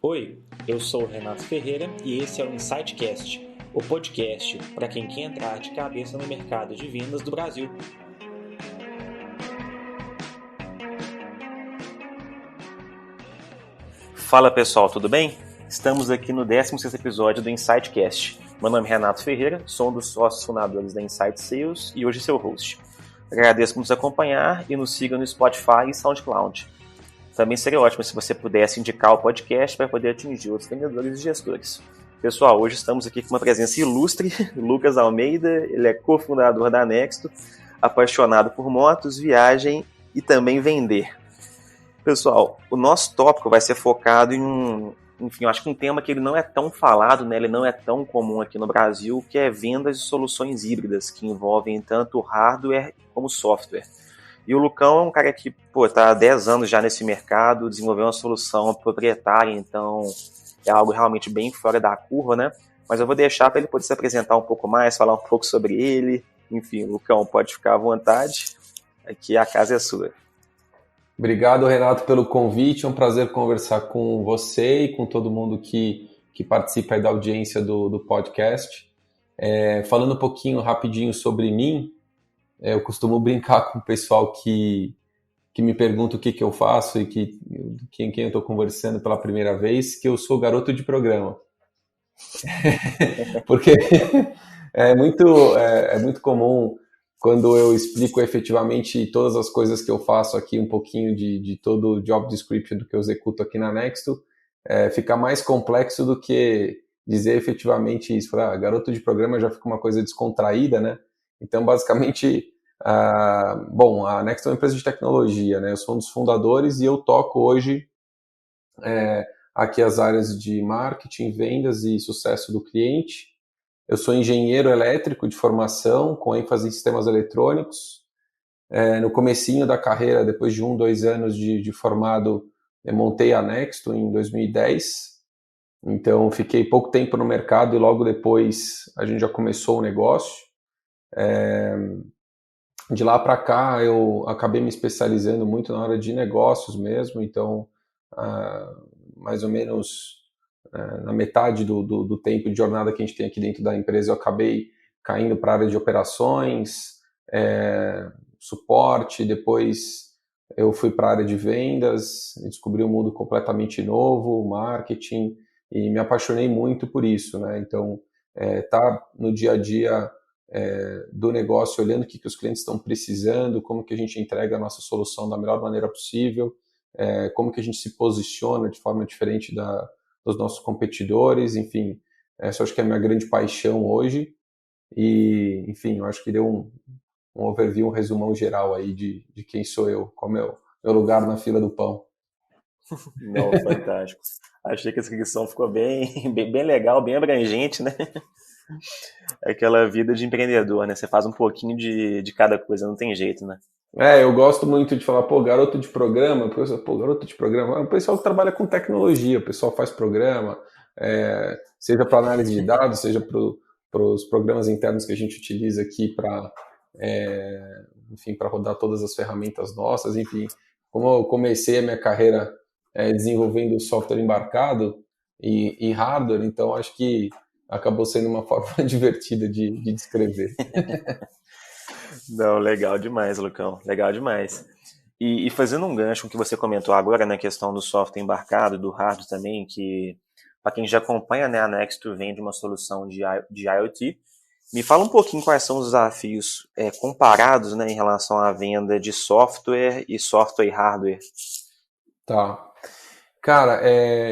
Oi, eu sou o Renato Ferreira e esse é o InsightCast, o podcast para quem quer entrar de cabeça no mercado de vendas do Brasil. Fala pessoal, tudo bem? Estamos aqui no 16º episódio do InsightCast. Meu nome é Renato Ferreira, sou um dos sócios fundadores da Insight Sales e hoje seu host. Agradeço por nos acompanhar e nos siga no Spotify e SoundCloud. Também seria ótimo se você pudesse indicar o podcast para poder atingir outros vendedores e gestores. Pessoal, hoje estamos aqui com uma presença ilustre, Lucas Almeida, ele é cofundador da Nexto, apaixonado por motos, viagem e também vender. Pessoal, o nosso tópico vai ser focado eu acho que um tema que ele não é tão falado, né, ele não é tão comum aqui no Brasil, que é vendas de soluções híbridas, que envolvem tanto hardware como software. E o Lucão é um cara que está há 10 anos já nesse mercado, desenvolveu uma solução proprietária, então é algo realmente bem fora da curva, né? Mas eu vou deixar para ele poder se apresentar um pouco mais, falar um pouco sobre ele. Enfim, Lucão, pode ficar à vontade, aqui a casa é sua. Obrigado, Renato, pelo convite. É um prazer conversar com você e com todo mundo que participa aí da audiência do podcast. Falando um pouquinho rapidinho sobre mim, eu costumo brincar com o pessoal que me pergunta o que eu faço e quem eu estou conversando pela primeira vez, que eu sou garoto de programa. Porque é muito comum, quando eu explico efetivamente todas as coisas que eu faço aqui, um pouquinho de todo o job description do que eu executo aqui na Nexto, fica mais complexo do que dizer efetivamente isso. Garoto de programa já fica uma coisa descontraída, né? Então, basicamente, a Nexto é uma empresa de tecnologia, né? Eu sou um dos fundadores e eu toco hoje aqui as áreas de marketing, vendas e sucesso do cliente. Eu sou engenheiro elétrico de formação, com ênfase em sistemas eletrônicos. No comecinho da carreira, depois de 2 anos de formado, eu montei a Nexto em 2010. Então, fiquei pouco tempo no mercado e logo depois a gente já começou o negócio. De lá para cá, eu acabei me especializando muito na área de negócios mesmo. Então, mais ou menos na metade do tempo de jornada que a gente tem aqui dentro da empresa, eu acabei caindo para a área de operações, suporte, depois eu fui para a área de vendas, descobri um mundo completamente novo, marketing, e me apaixonei muito por isso, né? Então, tá no dia a dia do negócio, olhando o que os clientes estão precisando, como que a gente entrega a nossa solução da melhor maneira possível, como que a gente se posiciona de forma diferente dos nossos competidores, enfim, essa acho que é a minha grande paixão hoje, e, enfim, eu acho que deu um overview, um resumão geral aí de quem sou eu, qual é o meu lugar na fila do pão. Não, fantástico. Achei que a descrição ficou bem legal, bem abrangente, né? Aquela vida de empreendedor, né? Você faz um pouquinho de cada coisa, não tem jeito, né? Eu gosto muito de falar, garoto de programa, garoto de programa, o pessoal que trabalha com tecnologia, o pessoal faz programa, seja para análise de dados, seja para os programas internos que a gente utiliza aqui para, enfim, para rodar todas as ferramentas nossas, enfim, como eu comecei a minha carreira desenvolvendo software embarcado e hardware, então acho que acabou sendo uma forma divertida de descrever. Não, legal demais, Lucão. Legal demais. E fazendo um gancho com o que você comentou agora na questão do software embarcado, do hardware também, que para quem já acompanha, né, a Nexto vende uma solução de IoT. Me fala um pouquinho quais são os desafios comparados, né, em relação à venda de software e software e hardware. Tá. Cara,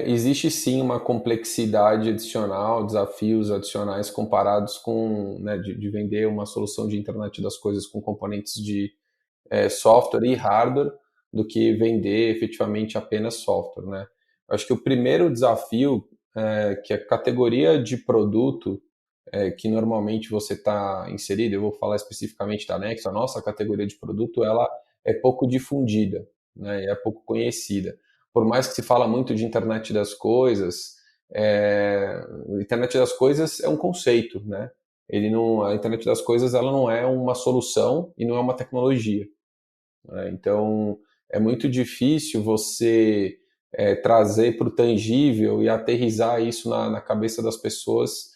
existe sim uma complexidade adicional, desafios adicionais comparados com, né, de vender uma solução de internet das coisas com componentes de software e hardware do que vender efetivamente apenas software, né? Eu acho que o primeiro desafio que a categoria de produto que normalmente você está inserido, eu vou falar especificamente da Next, a nossa categoria de produto, ela é pouco difundida, né? É pouco conhecida. Por mais que se fala muito de internet das coisas, internet das coisas é um conceito, né? A internet das coisas ela não é uma solução e não é uma tecnologia, né? Então é muito difícil você trazer para o tangível e aterrissar isso na cabeça das pessoas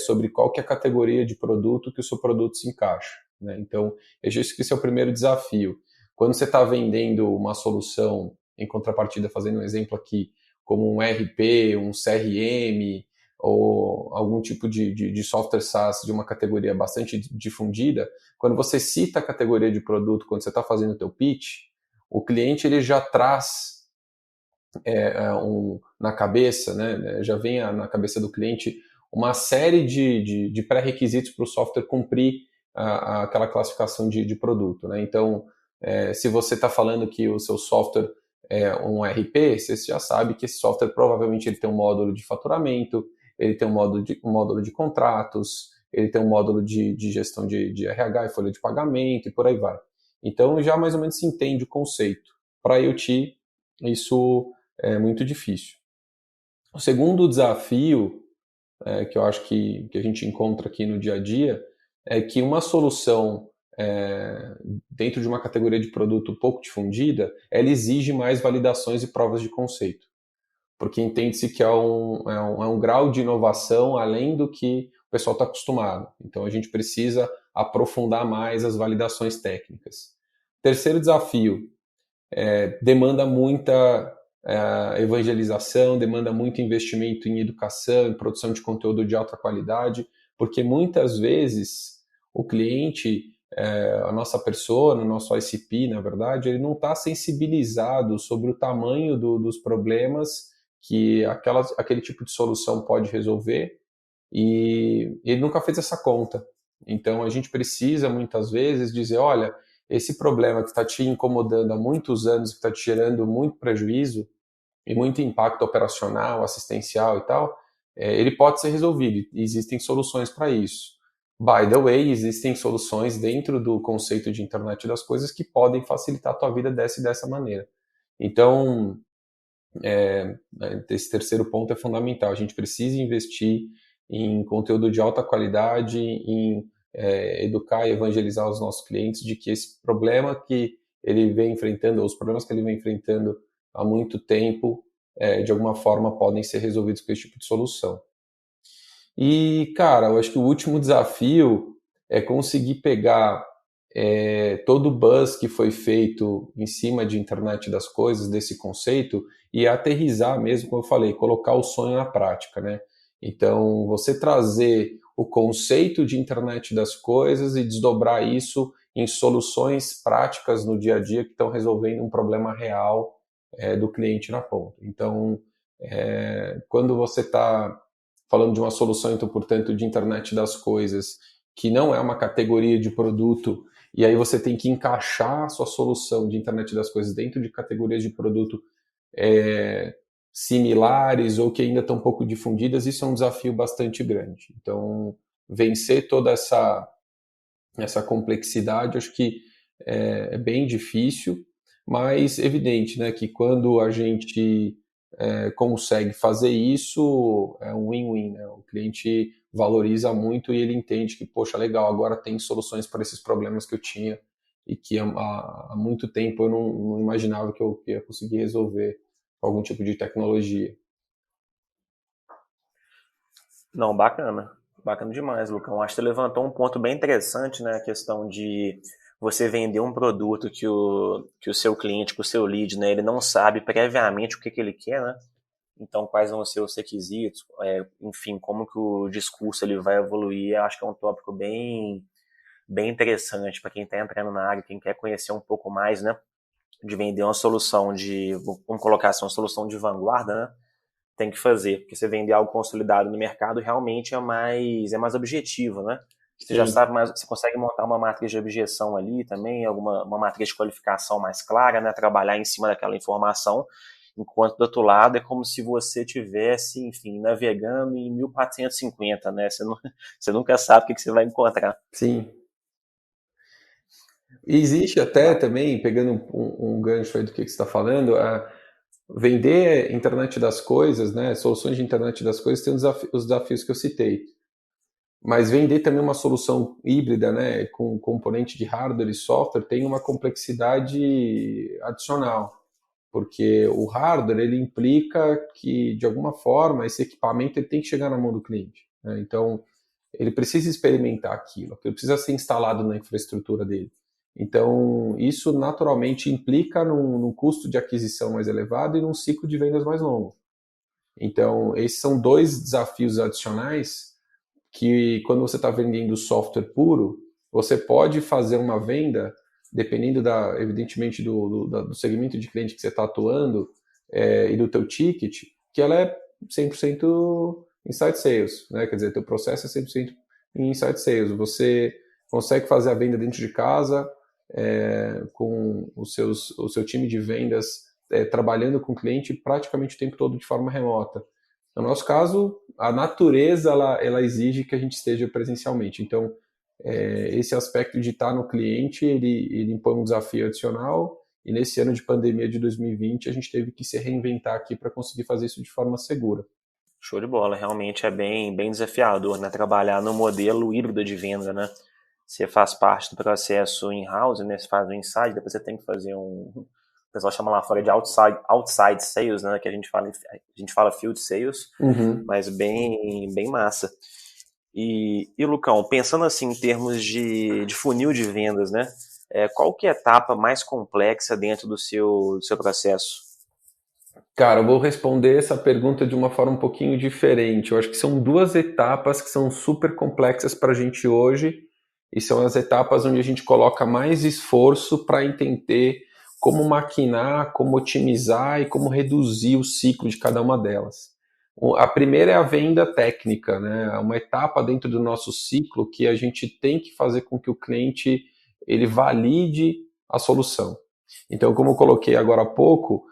sobre qual que é a categoria de produto que o seu produto se encaixa, né? Então, eu acho que esse é o primeiro desafio. Quando você está vendendo uma solução, em contrapartida, fazendo um exemplo aqui, como um RP, um CRM, ou algum tipo de software SaaS de uma categoria bastante difundida, quando você cita a categoria de produto, quando você está fazendo o teu pitch, o cliente ele já traz na cabeça, né, já vem na cabeça do cliente uma série de pré-requisitos para o software cumprir aquela classificação de produto, né? Então, se você está falando que o seu software é um RP, você já sabe que esse software provavelmente ele tem um módulo de faturamento, ele tem um módulo de contratos, ele tem um módulo de gestão de RH e folha de pagamento e por aí vai. Então, já mais ou menos se entende o conceito. Para IoT, isso é muito difícil. O segundo desafio que eu acho que a gente encontra aqui no dia a dia é que uma solução dentro de uma categoria de produto pouco difundida, ela exige mais validações e provas de conceito, porque entende-se que é um grau de inovação além do que o pessoal está acostumado. Então a gente precisa aprofundar mais as validações técnicas. Terceiro desafio, demanda muita evangelização, demanda muito investimento em educação, em produção de conteúdo de alta qualidade, porque muitas vezes o cliente, a nossa persona, o nosso ICP, na verdade, ele não está sensibilizado sobre o tamanho dos problemas que aquele tipo de solução pode resolver e ele nunca fez essa conta. Então a gente precisa muitas vezes dizer, olha, esse problema que está te incomodando há muitos anos, que está te gerando muito prejuízo e muito impacto operacional, assistencial e tal, ele pode ser resolvido. Existem soluções para isso. By the way, existem soluções dentro do conceito de internet das coisas que podem facilitar a tua vida dessa e dessa maneira. Então, esse terceiro ponto é fundamental. A gente precisa investir em conteúdo de alta qualidade, em educar e evangelizar os nossos clientes de que esse problema que ele vem enfrentando, ou os problemas que ele vem enfrentando há muito tempo, de alguma forma podem ser resolvidos com esse tipo de solução. E, cara, eu acho que o último desafio é conseguir pegar todo o buzz que foi feito em cima de internet das coisas, desse conceito, e aterrissar mesmo, como eu falei, colocar o sonho na prática, né? Então, você trazer o conceito de internet das coisas e desdobrar isso em soluções práticas no dia a dia que estão resolvendo um problema real do cliente na ponta. Então, quando você está falando de uma solução, então, portanto, de internet das coisas, que não é uma categoria de produto, e aí você tem que encaixar a sua solução de internet das coisas dentro de categorias de produto similares ou que ainda estão um pouco difundidas, isso é um desafio bastante grande. Então, vencer toda essa complexidade, acho que é bem difícil, mas evidente, né, que quando a gente consegue fazer isso, é um win-win, né? O cliente valoriza muito e ele entende que, poxa, legal, agora tem soluções para esses problemas que eu tinha e que há muito tempo eu não imaginava que eu ia conseguir resolver com algum tipo de tecnologia. Não, bacana. Bacana demais, Lucão. Acho que você levantou um ponto bem interessante, né? A questão de você vender um produto que o seu cliente, que o seu lead, né? Ele não sabe previamente o que ele quer, né? Então, quais vão ser os requisitos, enfim, como que o discurso ele vai evoluir. Eu acho que é um tópico bem interessante para quem está entrando na área, quem quer conhecer um pouco mais, né? De vender uma solução vamos colocar assim, uma solução de vanguarda, né? Tem que fazer, porque você vender algo consolidado no mercado realmente é mais objetivo, né? Você já Sim. sabe mais, você consegue montar uma matriz de objeção ali também, uma matriz de qualificação mais clara, né? Trabalhar em cima daquela informação, enquanto do outro lado é como se você tivesse, enfim, navegando em 1450, né? Você nunca sabe o que você vai encontrar. Sim. E existe até também, pegando um gancho aí do que você está falando, vender internet das coisas, né, soluções de internet das coisas tem os desafios que eu citei. Mas vender também uma solução híbrida, né, com componente de hardware e software, tem uma complexidade adicional. porque o hardware ele implica que, de alguma forma, esse equipamento ele tem que chegar na mão do cliente, né? Então, ele precisa experimentar aquilo precisa ser instalado na infraestrutura dele. Então, isso naturalmente implica num custo de aquisição mais elevado e num ciclo de vendas mais longo. Então, esses são dois desafios adicionais que, quando você está vendendo software puro, você pode fazer uma venda, dependendo, evidentemente, do segmento de cliente que você está atuando e do teu ticket, que ela é 100% inside sales, né? Quer dizer, teu processo é 100% em inside sales. Você consegue fazer a venda dentro de casa, com o seu time de vendas trabalhando com o cliente praticamente o tempo todo de forma remota. No nosso caso, a natureza ela exige que a gente esteja presencialmente. Então, esse aspecto de estar no cliente, ele impõe um desafio adicional, e nesse ano de pandemia de 2020, a gente teve que se reinventar aqui para conseguir fazer isso de forma segura. Show de bola, realmente é bem desafiador, né? Trabalhar no modelo híbrido de venda, né? Você faz parte do processo in-house, né? Você faz o inside, depois você tem que fazer o pessoal chama lá fora de outside sales, né? Que a gente fala field sales, mas bem massa. E Lucão, pensando assim em termos de funil de vendas, né? Qual que é a etapa mais complexa dentro do seu processo? Cara, eu vou responder essa pergunta de uma forma um pouquinho diferente. Eu acho que são duas etapas que são super complexas para a gente hoje, e são as etapas onde a gente coloca mais esforço para entender como maquinar, como otimizar e como reduzir o ciclo de cada uma delas. A primeira é a venda técnica, né? Uma etapa dentro do nosso ciclo que a gente tem que fazer com que o cliente ele valide a solução. Então, como eu coloquei agora há pouco,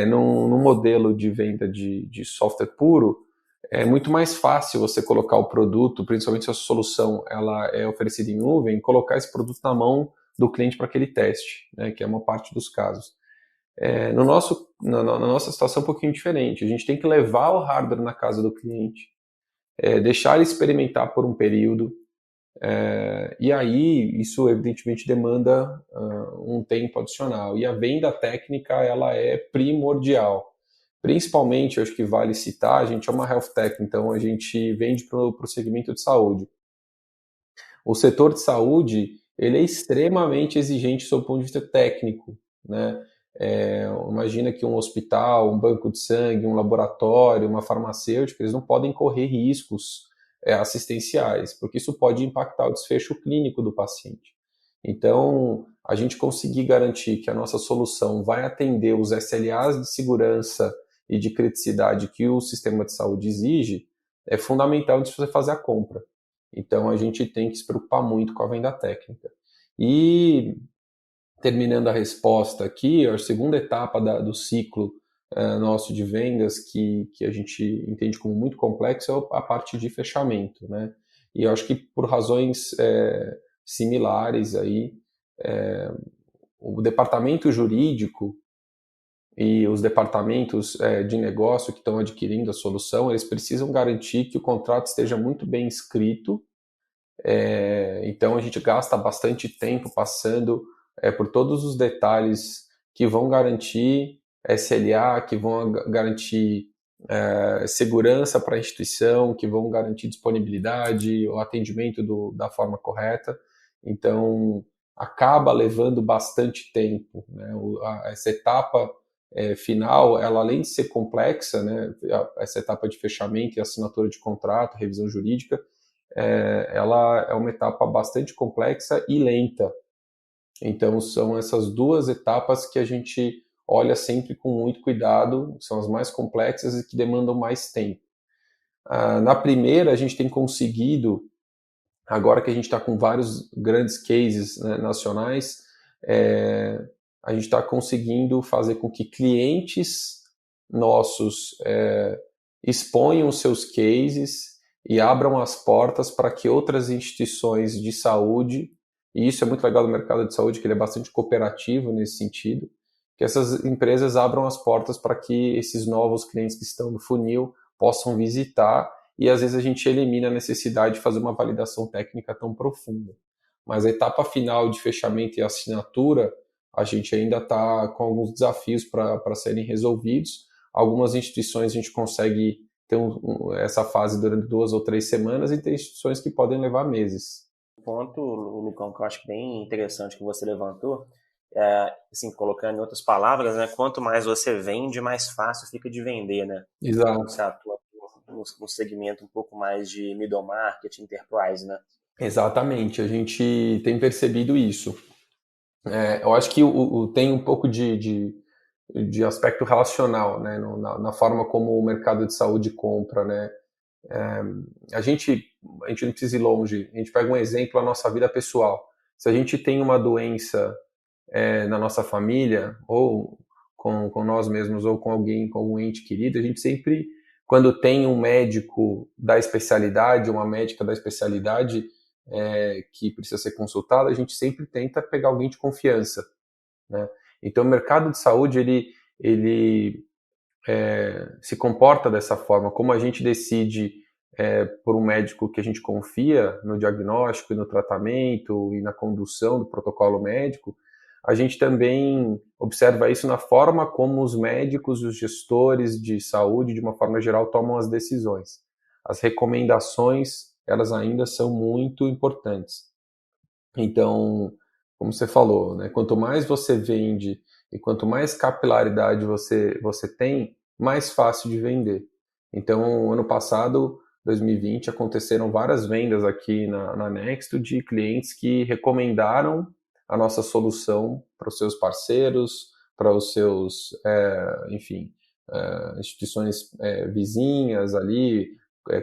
num modelo de venda de software puro, é muito mais fácil você colocar o produto, principalmente se a solução ela é oferecida em nuvem, colocar esse produto na mão do cliente para aquele teste, né, que é uma parte dos casos. Na nossa situação é um pouquinho diferente. A gente tem que levar o hardware na casa do cliente, deixar ele experimentar por um período, e aí isso evidentemente demanda um tempo adicional. E a venda técnica ela é primordial. Principalmente, eu acho que vale citar, a gente é uma health tech, então a gente vende para o segmento de saúde. O setor de saúde ele é extremamente exigente sob o ponto de vista técnico, né? Imagina que um hospital, um banco de sangue, um laboratório, uma farmacêutica, eles não podem correr riscos assistenciais, porque isso pode impactar o desfecho clínico do paciente. Então, a gente conseguir garantir que a nossa solução vai atender os SLAs de segurança e de criticidade que o sistema de saúde exige é fundamental antes de você fazer a compra. Então, a gente tem que se preocupar muito com a venda técnica. E, terminando a resposta aqui, a segunda etapa do ciclo nosso de vendas, que a gente entende como muito complexo, é a parte de fechamento, né? E eu acho que por razões similares aí, o departamento jurídico e os departamentos de negócio que estão adquirindo a solução, eles precisam garantir que o contrato esteja muito bem escrito. Então a gente gasta bastante tempo passando por todos os detalhes que vão garantir SLA, que vão garantir segurança para a instituição, que vão garantir disponibilidade, o atendimento da forma correta. Então acaba levando bastante tempo, né? Essa etapa final, ela além de ser complexa, né, essa etapa de fechamento e assinatura de contrato, revisão jurídica, ela é uma etapa bastante complexa e lenta. Então, são essas duas etapas que a gente olha sempre com muito cuidado, são as mais complexas e que demandam mais tempo. Na primeira, a gente tem conseguido, agora que a gente está com vários grandes cases, né, nacionais, a gente está conseguindo fazer com que clientes nossos exponham seus cases e abram as portas para que outras instituições de saúde, e isso é muito legal no mercado de saúde, que ele é bastante cooperativo nesse sentido, que essas empresas abram as portas para que esses novos clientes que estão no funil possam visitar, e às vezes a gente elimina a necessidade de fazer uma validação técnica tão profunda. Mas a etapa final de fechamento e assinatura, a gente ainda está com alguns desafios para serem resolvidos. Algumas instituições a gente consegue ter essa fase durante 2 ou 3 semanas e tem instituições que podem levar meses. Um ponto, Lucão, que eu acho bem interessante que você levantou, assim, colocando em outras palavras, né, quanto mais você vende, mais fácil fica de vender, né? Quando você Exato. atua num segmento um pouco mais de middle market, enterprise, né? Exatamente, a gente tem percebido isso. Eu acho que tem um pouco de aspecto relacional, né, na forma como o mercado de saúde compra, né. A gente não precisa ir longe, a gente pega um exemplo da nossa vida pessoal. Se a gente tem uma doença na nossa família, ou com nós mesmos, ou com alguém, com algum ente querido, a gente sempre, quando tem um médico da especialidade, uma médica da especialidade que precisa ser consultada, a gente sempre tenta pegar alguém de confiança, né? Então, o mercado de saúde, ele se comporta dessa forma. Como a gente decide por um médico que a gente confia no diagnóstico e no tratamento e na condução do protocolo médico, a gente também observa isso na forma como os médicos e os gestores de saúde, de uma forma geral, tomam as decisões. As recomendações, elas ainda são muito importantes. Então, como você falou, né, quanto mais você vende e quanto mais capilaridade você tem, mais fácil de vender. Então, ano passado, 2020, aconteceram várias vendas aqui na Nexto de clientes que recomendaram a nossa solução para os seus parceiros, para os seus, enfim, instituições vizinhas ali,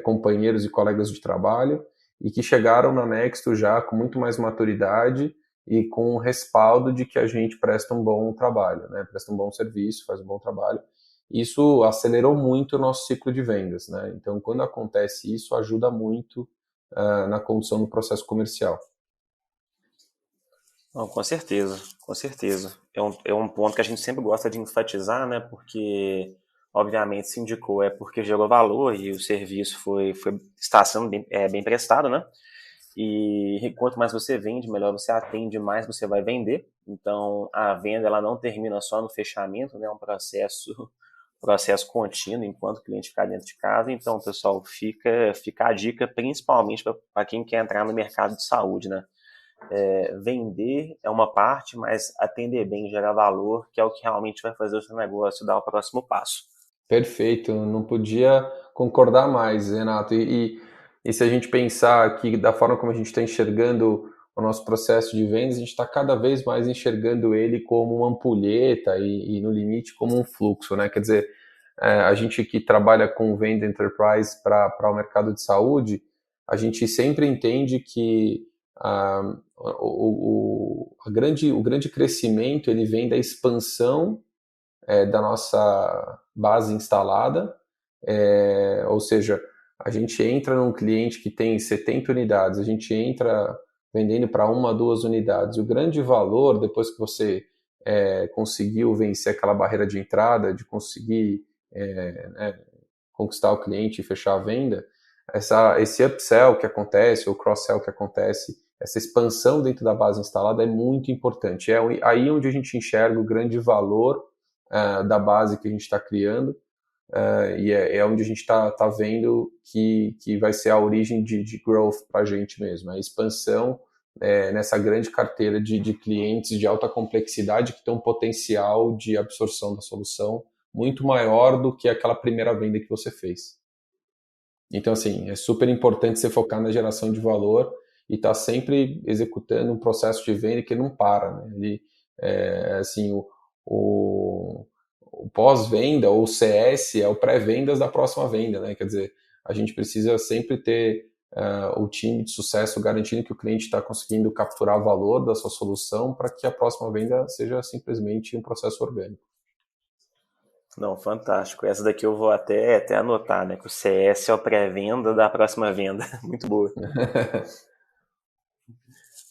companheiros e colegas de trabalho, e que chegaram na Nexto já com muito mais maturidade e com o respaldo de que a gente presta um bom trabalho, né? Presta um bom serviço, faz um bom trabalho. Isso acelerou muito o nosso ciclo de vendas, né? Então, quando acontece isso, ajuda muito na condução do processo comercial. Não, com certeza, com certeza. É um ponto que a gente sempre gosta de enfatizar, né? Porque, obviamente, se indicou porque gerou valor e o serviço está sendo bem prestado, né? E quanto mais você vende, melhor você atende, mais você vai vender. Então, a venda ela não termina só no fechamento, né? É um processo contínuo enquanto o cliente ficar dentro de casa. Então, pessoal, fica a dica principalmente para quem quer entrar no mercado de saúde, né? Vender é uma parte, mas atender bem, gerar valor, que é o que realmente vai fazer o seu negócio dar o próximo passo. Perfeito, não podia concordar mais, Renato. E se a gente pensar aqui da forma como a gente está enxergando o nosso processo de vendas, a gente está cada vez mais enxergando ele como uma ampulheta e no limite, como um fluxo, né? Quer dizer, a gente que trabalha com venda enterprise para o mercado de saúde, a gente sempre entende que o grande crescimento ele vem da expansão da nossa base instalada, ou seja, a gente entra num cliente que tem 70 unidades, a gente entra vendendo para 1, 2 unidades. E o grande valor, depois que você conseguiu vencer aquela barreira de entrada, de conseguir conquistar o cliente e fechar a venda, esse upsell que acontece, ou cross-sell que acontece, essa expansão dentro da base instalada é muito importante. É aí onde a gente enxerga o grande valor da base que a gente está criando, e é onde a gente está vendo que vai ser a origem de growth para a gente mesmo, a expansão nessa grande carteira de clientes de alta complexidade que tem um potencial de absorção da solução muito maior do que aquela primeira venda que você fez. Então, assim, é super importante você focar na geração de valor e estar sempre executando um processo de venda que não para, né? Ele, assim, o pós-venda, ou o CS, é o pré-vendas da próxima venda, né? Quer dizer, a gente precisa sempre ter o time de sucesso garantindo que o cliente está conseguindo capturar o valor da sua solução para que a próxima venda seja simplesmente um processo orgânico. Não, fantástico. Essa daqui eu vou até anotar, né? Que o CS é o pré-venda da próxima venda. Muito boa.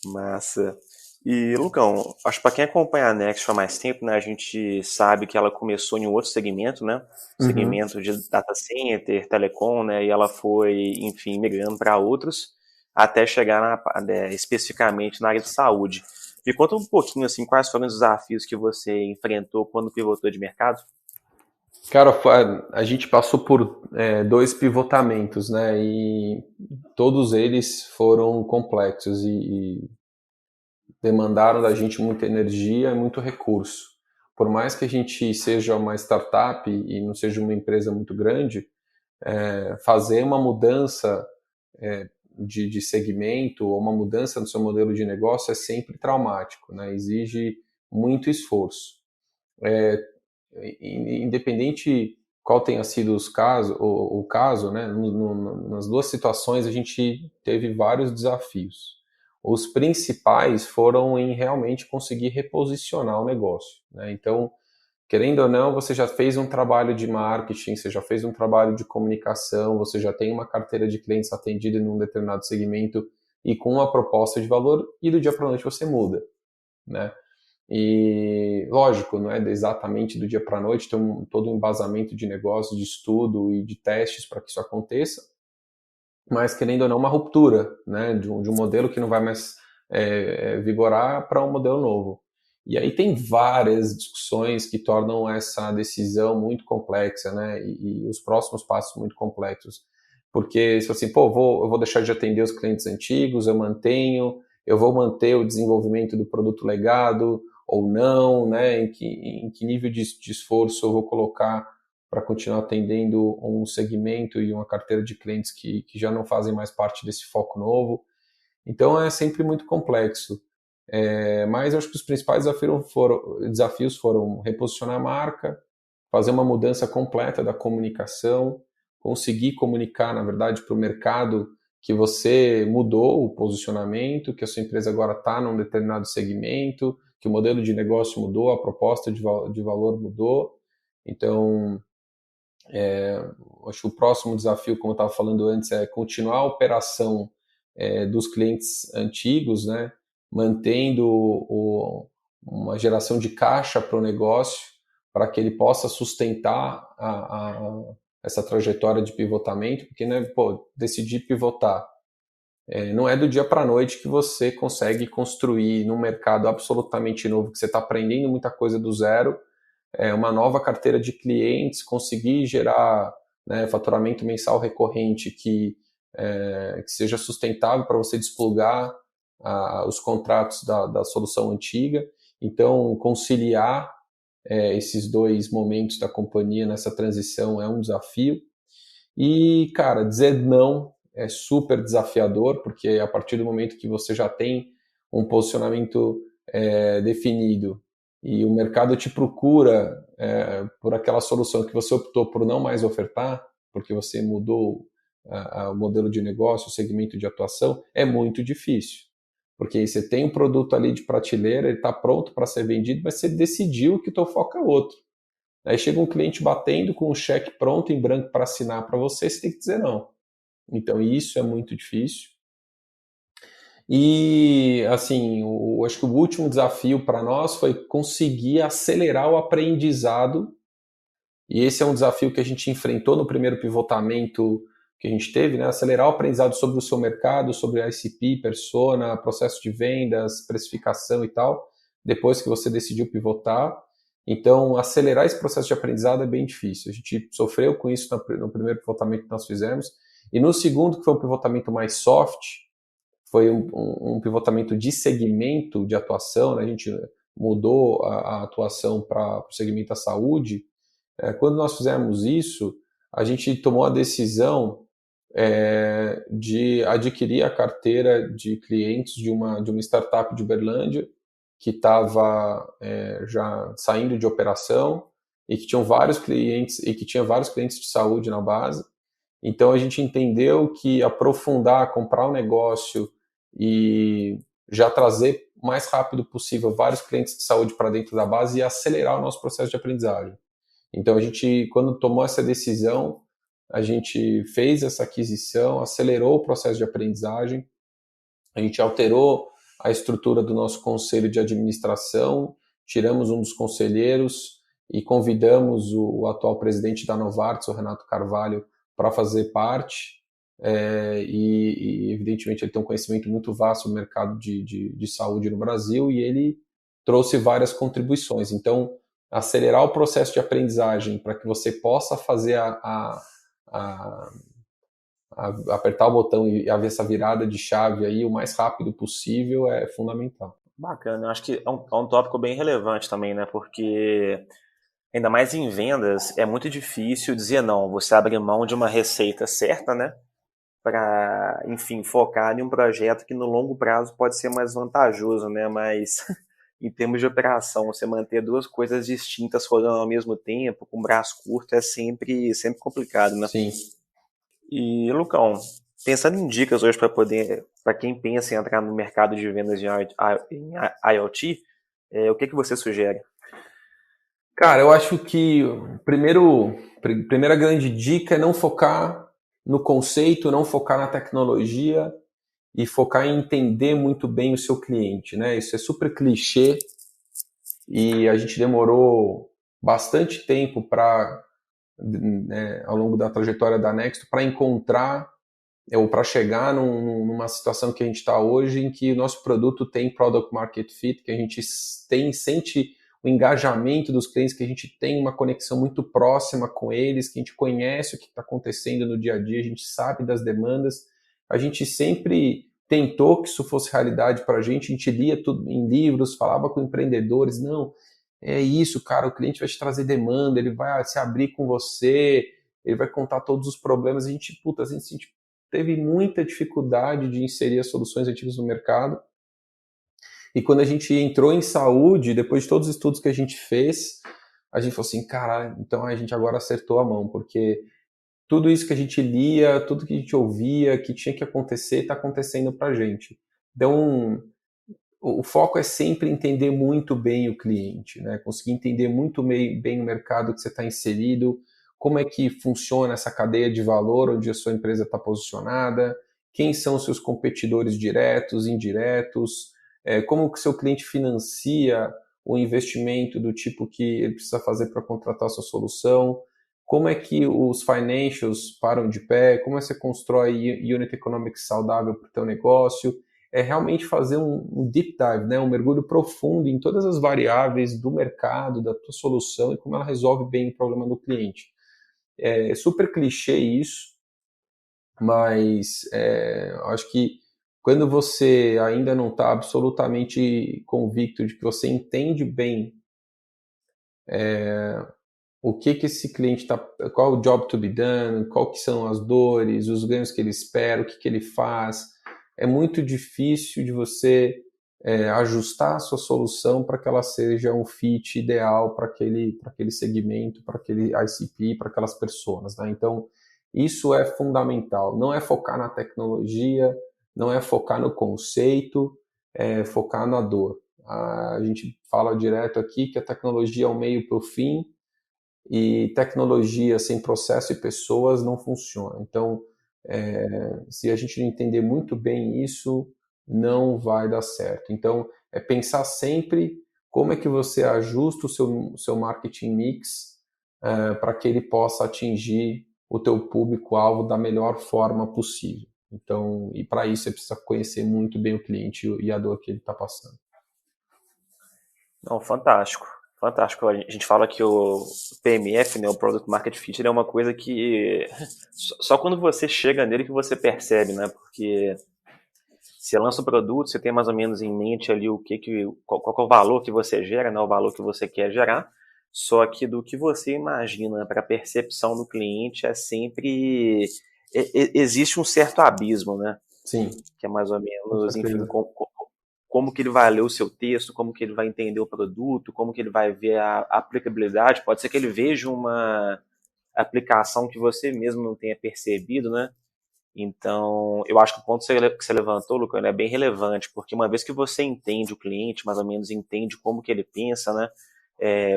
Massa. E, Lucão, acho que para quem acompanha a Next há mais tempo, né, a gente sabe que ela começou em um outro segmento, né? Segmento de data center, telecom, né? E ela foi, enfim, migrando para outros, até chegar especificamente na área de saúde. Me conta um pouquinho, assim, quais foram os desafios que você enfrentou quando pivotou de mercado? Cara, a gente passou por 2 pivotamentos, né? E todos eles foram complexos e demandaram da gente muita energia e muito recurso. Por mais que a gente seja uma startup e não seja uma empresa muito grande, fazer uma mudança de segmento ou uma mudança no seu modelo de negócio é sempre traumático, né? Exige muito esforço. Independente qual tenha sido o caso, né? Nas duas situações a gente teve vários desafios. Os principais foram em realmente conseguir reposicionar o negócio, né? Então, querendo ou não, você já fez um trabalho de marketing, você já fez um trabalho de comunicação, você já tem uma carteira de clientes atendida em um determinado segmento e com uma proposta de valor, e do dia para a noite você muda, né? E, lógico, não é exatamente do dia para a noite, tem todo um embasamento de negócio, de estudo e de testes para que isso aconteça, mas, querendo ou não, uma ruptura, né, de um modelo que não vai mais vigorar para um modelo novo. E aí tem várias discussões que tornam essa decisão muito complexa, né, e os próximos passos muito complexos. Porque se assim, pô, eu vou deixar de atender os clientes antigos, eu vou manter o desenvolvimento do produto legado ou não, né, em que nível de esforço eu vou colocar para continuar atendendo um segmento e uma carteira de clientes que já não fazem mais parte desse foco novo. Então é sempre muito complexo. Mas eu acho que os principais desafios foram reposicionar a marca, fazer uma mudança completa da comunicação, conseguir comunicar, na verdade, para o mercado que você mudou o posicionamento, que a sua empresa agora está num determinado segmento, que o modelo de negócio mudou, a proposta de valor mudou. Então, acho que o próximo desafio, como eu estava falando antes, é continuar a operação dos clientes antigos, né, mantendo uma geração de caixa para o negócio, para que ele possa sustentar essa trajetória de pivotamento, porque, né, pô, decidir pivotar não é do dia para a noite que você consegue construir num mercado absolutamente novo, que você está aprendendo muita coisa do zero, uma nova carteira de clientes, conseguir gerar, né, faturamento mensal recorrente que seja sustentável para você desplugar os contratos da solução antiga. Então, conciliar esses dois momentos da companhia nessa transição é um desafio. E, cara, dizer não é super desafiador, porque a partir do momento que você já tem um posicionamento definido e o mercado te procura por aquela solução que você optou por não mais ofertar, porque você mudou o modelo de negócio, o segmento de atuação, é muito difícil. Porque você tem um produto ali de prateleira, ele está pronto para ser vendido, mas você decidiu que o teu foco é outro. Aí chega um cliente batendo com um cheque pronto em branco para assinar para você, você tem que dizer não. Então isso é muito difícil. E assim, acho que o último desafio para nós foi conseguir acelerar o aprendizado. E esse é um desafio que a gente enfrentou no primeiro pivotamento que a gente teve, né? Acelerar o aprendizado sobre o seu mercado, sobre ICP, persona, processo de vendas, precificação e tal, depois que você decidiu pivotar. Então, acelerar esse processo de aprendizado é bem difícil. A gente sofreu com isso no primeiro pivotamento que nós fizemos. E no segundo, que foi um pivotamento mais soft, foi um pivotamento de segmento de atuação, né? A gente mudou a atuação para o segmento da saúde. Quando nós fizemos isso, a gente tomou a decisão de adquirir a carteira de clientes de uma startup de Uberlândia, que estava já saindo de operação e que tinham vários clientes e que tinha vários clientes de saúde na base. Então a gente entendeu que aprofundar, comprar um negócio e já trazer o mais rápido possível vários clientes de saúde para dentro da base ia acelerar o nosso processo de aprendizagem. Então a gente, quando tomou essa decisão, a gente fez essa aquisição, acelerou o processo de aprendizagem, a gente alterou a estrutura do nosso conselho de administração, tiramos um dos conselheiros e convidamos o atual presidente da Novartis, o Renato Carvalho, para fazer parte. e evidentemente ele tem um conhecimento muito vasto do mercado de saúde no Brasil, e ele trouxe várias contribuições. Então, acelerar o processo de aprendizagem para que você possa fazer apertar o botão e haver essa virada de chave aí o mais rápido possível é fundamental. Bacana, eu acho que é um tópico bem relevante também, né? Porque ainda mais em vendas, é muito difícil dizer não. Você abre mão de uma receita certa, né? Para, enfim, focar em um projeto que no longo prazo pode ser mais vantajoso, né? Mas em termos de operação, você manter duas coisas distintas rodando ao mesmo tempo, com braço curto, é sempre complicado, né? Sim. E, Lucão, pensando em dicas hoje para quem pensa em entrar no mercado de vendas em IoT, o que você sugere? Cara, eu acho que primeira grande dica é não focar no conceito, não focar na tecnologia e focar em entender muito bem o seu cliente, né? Isso é super clichê e a gente demorou bastante tempo ao longo da trajetória da Nexto para encontrar ou para chegar numa situação que a gente está hoje, em que o nosso produto tem product market fit, que a gente sente o engajamento dos clientes, que a gente tem uma conexão muito próxima com eles, que a gente conhece o que está acontecendo no dia a dia, a gente sabe das demandas. A gente sempre tentou que isso fosse realidade para a gente lia tudo em livros, falava com empreendedores, não, é isso, cara, o cliente vai te trazer demanda, ele vai se abrir com você, ele vai contar todos os problemas. A gente teve muita dificuldade de inserir as soluções antigas no mercado. E quando a gente entrou em saúde, depois de todos os estudos que a gente fez, a gente falou assim, cara, então a gente agora acertou a mão, porque tudo isso que a gente lia, tudo que a gente ouvia, que tinha que acontecer, está acontecendo para a gente. Então, o foco é sempre entender muito bem o cliente, né? Conseguir entender muito bem o mercado que você está inserido, como é que funciona essa cadeia de valor onde a sua empresa está posicionada, quem são os seus competidores diretos, indiretos, como que o seu cliente financia o investimento do tipo que ele precisa fazer para contratar a sua solução, como é que os financials param de pé, como é que você constrói unit economics saudável para o teu negócio. É realmente fazer um deep dive, né? Um mergulho profundo em todas as variáveis do mercado, da tua solução e como ela resolve bem o problema do cliente. É super clichê isso, mas acho que quando você ainda não está absolutamente convicto de que você entende bem o que esse cliente está, qual o job to be done, qual que são as dores, os ganhos que ele espera, o que ele faz, é muito difícil de você ajustar a sua solução para que ela seja um fit ideal para aquele segmento, para aquele ICP, para aquelas pessoas, né? Então, isso é fundamental. Não é focar na tecnologia, não é focar no conceito, é focar na dor. A gente fala direto aqui que a tecnologia é um meio para o fim, e tecnologia sem processo e pessoas não funciona. Então, se a gente não entender muito bem isso, não vai dar certo. Então, é pensar sempre como é que você ajusta o seu marketing mix para que ele possa atingir o teu público-alvo da melhor forma possível. Então, e para isso você precisa conhecer muito bem o cliente e a dor que ele está passando. Não, fantástico. Fantástico. A gente fala que o PMF, né, o Product Market Fit, é uma coisa que só quando você chega nele que você percebe, né? Porque você lança o produto, você tem mais ou menos em mente ali qual é o valor que você gera, né, o valor que você quer gerar. Só que do que você imagina para a percepção do cliente é sempre existe um certo abismo, né? Sim, Que é mais ou com menos, enfim, certeza. como que ele vai ler o seu texto, como que ele vai entender o produto, como que ele vai ver a aplicabilidade. Pode ser que ele veja uma aplicação que você mesmo não tenha percebido, né? Então, eu acho que o ponto que você levantou, Lucas, é bem relevante, porque uma vez que você entende o cliente, mais ou menos entende como que ele pensa, né?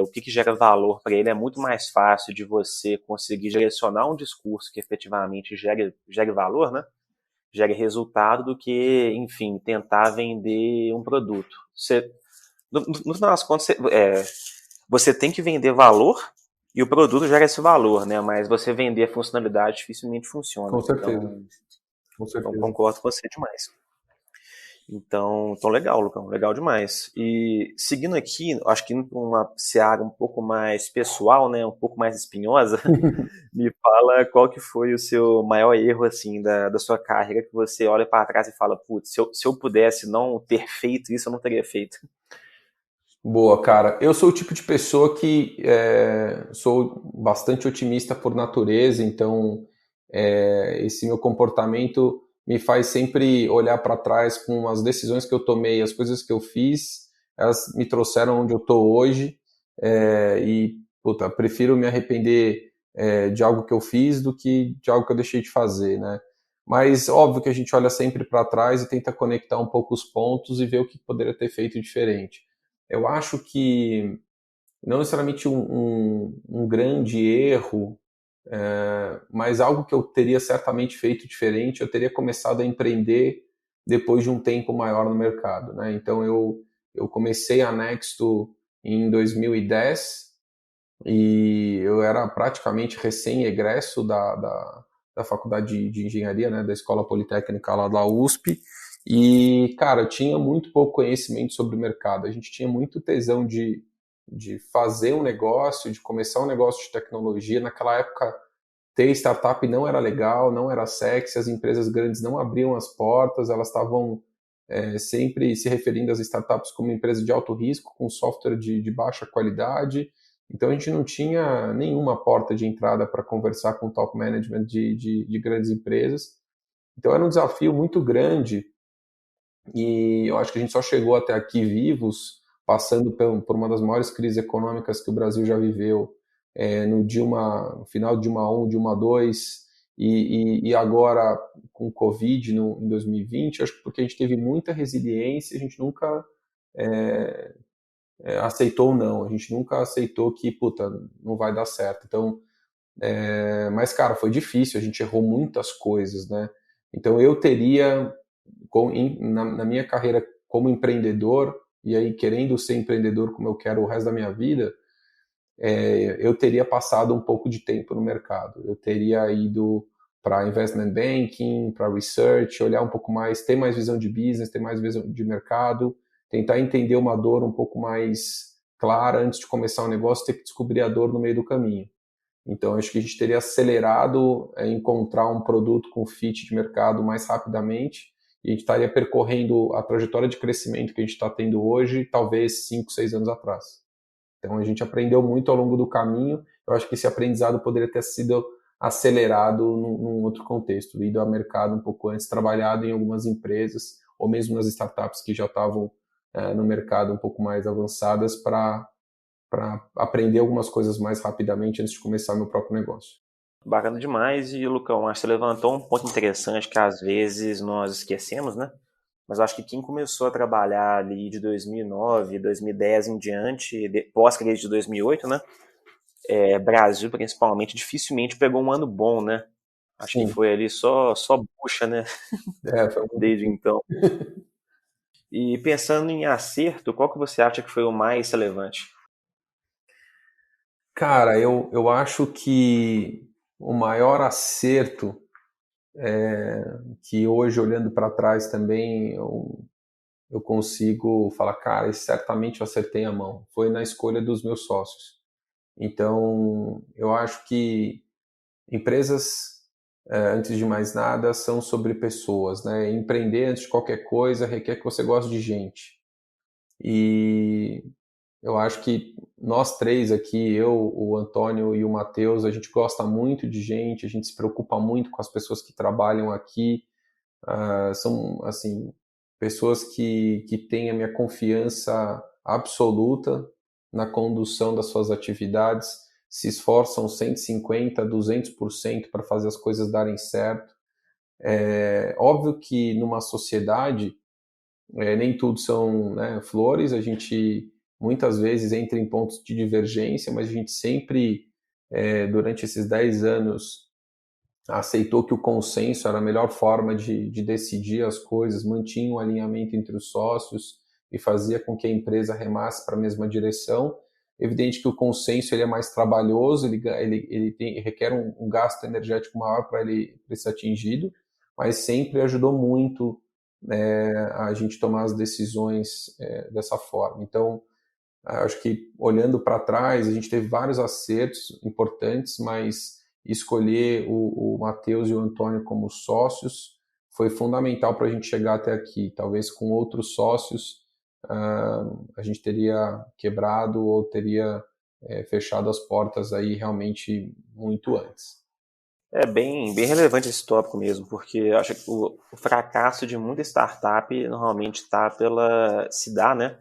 O que gera valor para ele, é muito mais fácil de você conseguir direcionar um discurso que efetivamente gere valor, né? Gere resultado do que, enfim, tentar vender um produto. No final das contas, você tem que vender valor, E o produto gera esse valor, né? Mas você vender a funcionalidade dificilmente funciona. Com certeza, com Então certeza. concordo com você demais. Então legal, Lucão, legal demais. E seguindo aqui, acho que indo para uma seara um pouco mais pessoal, né, um pouco mais espinhosa, me fala qual que foi o seu maior erro, assim, da sua carreira, que você olha para trás e fala, putz, se eu pudesse não ter feito isso, eu não teria feito. Boa, cara. Eu sou o tipo de pessoa que sou bastante otimista por natureza, então esse meu comportamento me faz sempre olhar para trás com as decisões que eu tomei, as coisas que eu fiz, elas me trouxeram onde eu estou hoje, e puta, prefiro me arrepender de algo que eu fiz do que de algo que eu deixei de fazer, né? Mas óbvio que a gente olha sempre para trás e tenta conectar um pouco os pontos e ver o que poderia ter feito diferente. Eu acho que não necessariamente um grande erro, mas algo que eu teria certamente feito diferente, eu teria começado a empreender depois de um tempo maior no mercado, né? Então eu comecei a Nexto em 2010 e eu era praticamente recém-egresso da faculdade de engenharia, né, da Escola Politécnica lá da USP, e, cara, eu tinha muito pouco conhecimento sobre o mercado, a gente tinha muito tesão de fazer um negócio, de começar um negócio de tecnologia. Naquela época, ter startup não era legal, não era sexy, as empresas grandes não abriam as portas, elas estavam sempre se referindo às startups como empresas de alto risco, com software de baixa qualidade. Então a gente não tinha nenhuma porta de entrada para conversar com o top management de grandes empresas. Então era um desafio muito grande e eu acho que a gente só chegou até aqui vivos, passando por uma das maiores crises econômicas que o Brasil já viveu, no final de Dilma 1, Dilma 2, e agora com o Covid em 2020, acho que porque a gente teve muita resiliência, a gente nunca aceitou não, a gente nunca aceitou que, puta, não vai dar certo. Então, mas, cara, foi difícil, a gente errou muitas coisas, né? Então eu teria na minha carreira como empreendedor, e aí querendo ser empreendedor como eu quero o resto da minha vida, eu teria passado um pouco de tempo no mercado. Eu teria ido para investment banking, para research, olhar um pouco mais, ter mais visão de business, ter mais visão de mercado, tentar entender uma dor um pouco mais clara antes de começar o negócio, ter que descobrir a dor no meio do caminho. Então, acho que a gente teria acelerado encontrar um produto com fit de mercado mais rapidamente e a gente estaria percorrendo a trajetória de crescimento que a gente está tendo hoje, talvez 5, 6 anos atrás. Então, a gente aprendeu muito ao longo do caminho. Eu acho que esse aprendizado poderia ter sido acelerado num outro contexto, ido ao mercado um pouco antes, trabalhado em algumas empresas ou mesmo nas startups que já estavam no mercado um pouco mais avançadas para aprender algumas coisas mais rapidamente antes de começar meu próprio negócio. Bacana demais. E, Lucão, acho que você levantou um ponto interessante que às vezes nós esquecemos, né? Mas acho que quem começou a trabalhar ali de 2009, 2010 em diante, pós-crise de 2008, né? Brasil principalmente, dificilmente pegou um ano bom, né? Acho que Sim, foi ali só bucha, né? foi Desde então. E pensando em acerto, qual que você acha que foi o mais relevante? Cara, eu acho que o maior acerto que hoje, olhando para trás também, eu consigo falar, cara, certamente eu acertei a mão. Foi na escolha dos meus sócios. Então, eu acho que empresas, antes de mais nada, são sobre pessoas, né? Empreender antes de qualquer coisa requer que você goste de gente. E eu acho que nós três aqui, eu, o Antônio e o Matheus, a gente gosta muito de gente, a gente se preocupa muito com as pessoas que trabalham aqui. São, assim, pessoas que têm a minha confiança absoluta na condução das suas atividades, se esforçam 150, 200% para fazer as coisas darem certo. É óbvio que numa sociedade nem tudo são, né, flores, a gente muitas vezes entra em pontos de divergência, mas a gente sempre, durante esses 10 anos, aceitou que o consenso era a melhor forma de decidir as coisas, mantinha um alinhamento entre os sócios e fazia com que a empresa remasse para a mesma direção. Evidente que o consenso ele é mais trabalhoso, requer um gasto energético maior para ele ser atingido, mas sempre ajudou muito a gente tomar as decisões dessa forma. Então, acho que olhando para trás, a gente teve vários acertos importantes, mas escolher o Matheus e o Antônio como sócios foi fundamental para a gente chegar até aqui. Talvez com outros sócios a gente teria quebrado ou teria fechado as portas aí realmente muito antes. É bem relevante esse tópico mesmo, porque eu acho que o fracasso de muita startup normalmente se dá, né,